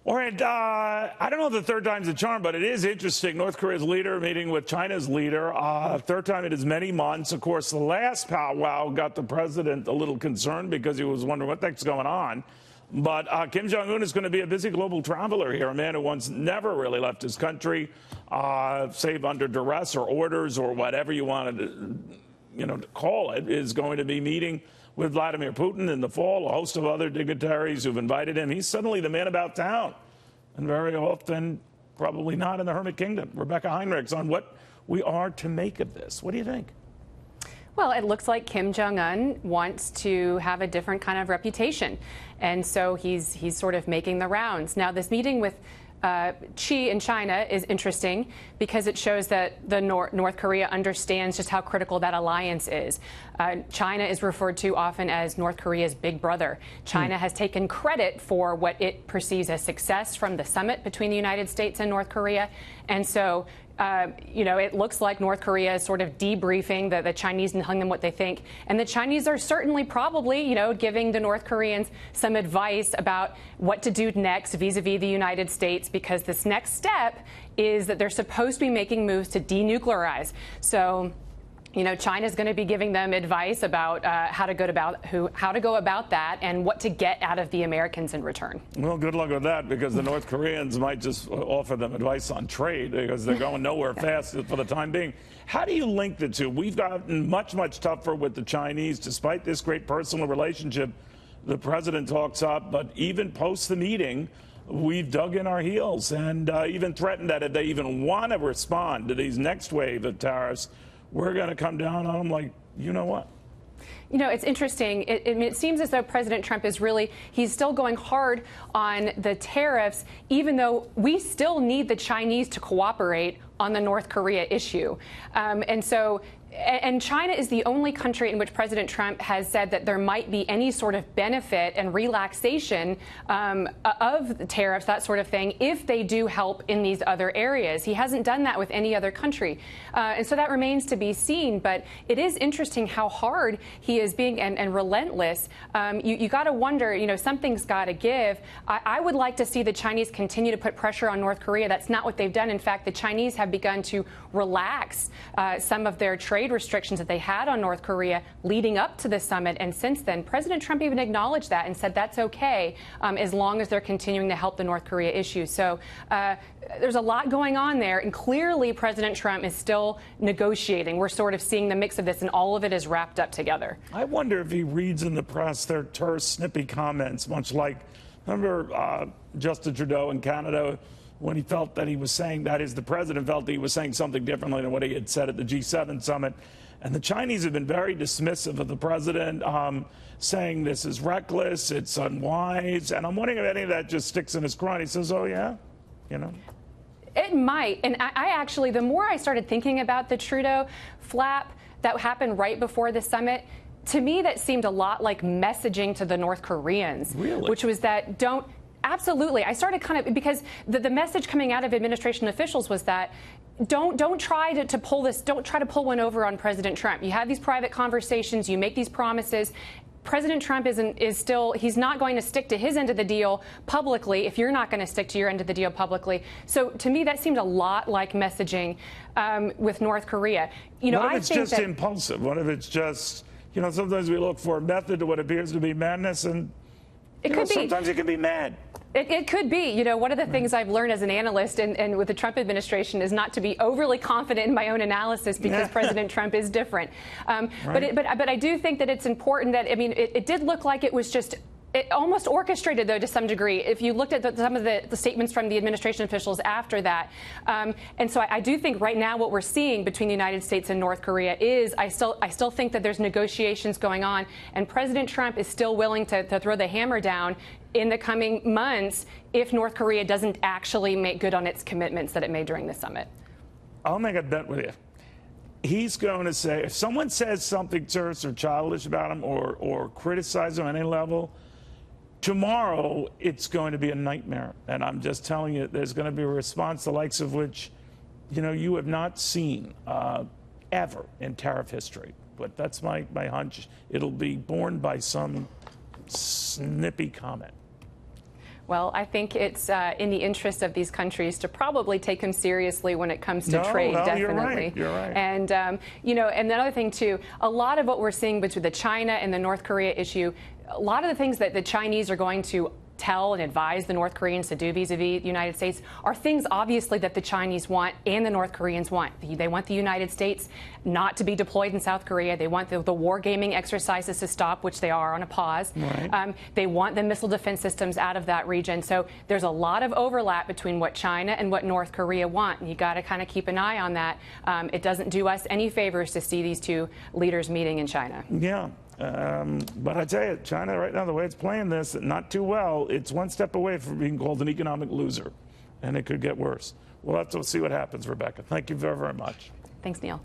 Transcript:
All right, I don't know if the third time's a charm, but it is interesting. North Korea's leader meeting with China's leader. Third time in as many months. Of course, the last powwow got the president a little concerned because he was wondering what the heck's going on. But Kim Jong Un is going to be a busy global traveler here, a man who once never really left his country, save under duress or orders or whatever you wanted to call it, is going to be meeting with Vladimir Putin in the fall, a host of other dignitaries who've invited him. He's suddenly the man about town, and very often probably not in the Hermit Kingdom. Rebeccah Heinrichs on what we are to make of this. What do you think? Well, it looks like Kim Jong Un wants to have a different kind of reputation, and so he's sort of making the rounds. Now, this meeting with Xi in China is interesting because it shows that the North Korea understands just how critical that alliance is. China is referred to often as North Korea's big brother. China has taken credit for what it perceives as success from the summit between the United States and North Korea. And so it looks like North Korea is sort of debriefing the Chinese and telling them what they think. And the Chinese are certainly probably, giving the North Koreans some advice about what to do next vis-a-vis the United States, because this next step is that they're supposed to be making moves to denuclearize. So China's going to be giving them advice about how to go about that and what to get out of the Americans in return. Well, good luck with that, because the North Koreans might just offer them advice on trade, because they're going nowhere fast for the time being. How do you link the two? We've gotten much, much tougher with the Chinese, despite this great personal relationship the president talks up. But even post the meeting, we've dug in our heels and even threatened that if they even want to respond to these next wave of tariffs, we're going to come down on them like, you know what? It's interesting. It seems as though President Trump he's still going hard on the tariffs, even though we still need the Chinese to cooperate on the North Korea issue. And China is the only country in which President Trump has said that there might be any sort of benefit and relaxation of the tariffs, that sort of thing, if they do help in these other areas. He hasn't done that with any other country. And so that remains to be seen. But it is interesting how hard he is being and relentless. You got to wonder, something's got to give. I would like to see the Chinese continue to put pressure on North Korea. That's not what they've done. In fact, the Chinese have begun to relax some of their trade restrictions that they had on North Korea leading up to the summit. And since then, President Trump even acknowledged that and said that's okay as long as they're continuing to help the North Korea issue. So there's a lot going on there. And clearly, President Trump is still negotiating. We're sort of seeing the mix of this, and all of it is wrapped up together. I wonder if he reads in the press their terse, snippy comments, much like, remember Justin Trudeau in Canada, when he felt that he was saying, that is, the president felt that he was saying something differently than what he had said at the G7 summit. And the Chinese have been very dismissive of the president, saying this is reckless, it's unwise. And I'm wondering if any of that just sticks in his craw. He says, oh, yeah, It might. And I actually, the more I started thinking about the Trudeau flap that happened right before the summit, to me, that seemed a lot like messaging to the North Koreans, really? Which was that absolutely. I started because the message coming out of administration officials was that don't try to pull this. Don't try to pull one over on President Trump. You have these private conversations. You make these promises. President Trump he's not going to stick to his end of the deal publicly if you're not going to stick to your end of the deal publicly. So to me, that seemed a lot like messaging with North Korea. What if it's just impulsive? What if it's just, sometimes we look for a method to what appears to be madness, and sometimes it can be mad. It could be. One of the things I've learned as an analyst and with the Trump administration is not to be overly confident in my own analysis, because President Trump is different. But I do think that it's important that, it did look like it was just almost orchestrated, though, to some degree, if you looked at some of the statements from the administration officials after that. And so I do think right now what we're seeing between the United States and North Korea is I still think that there's negotiations going on, and President Trump is still willing to throw the hammer down in the coming months if North Korea doesn't actually make good on its commitments that it made during the summit. I'll make a bet with you. He's going to say, if someone says something terse or childish about him or criticize him on any level, tomorrow it's going to be a nightmare. And I'm just telling you, there's going to be a response the likes of which, you have not seen ever in tariff history. But that's my hunch. It'll be born by some snippy comment. Well, I think it's in the interest of these countries to probably take him seriously when it comes to trade, definitely. You're right. And, you know, and another thing, too, a lot of what we're seeing between the China and the North Korea issue, a lot of the things that the Chinese are going to tell and advise the North Koreans to do vis-a-vis the United States are things obviously that the Chinese want and the North Koreans want. They want the United States not to be deployed in South Korea. They want the war gaming exercises to stop, which they are on a pause. Right. They want the missile defense systems out of that region. So there's a lot of overlap between what China and what North Korea want. And you got to kind of keep an eye on that. It doesn't do us any favors to see these two leaders meeting in China. Yeah. But I tell you, China right now, the way it's playing this, not too well, it's one step away from being called an economic loser, and it could get worse. We'll have to see what happens, Rebecca. Thank you very, very much. Thanks, Neil.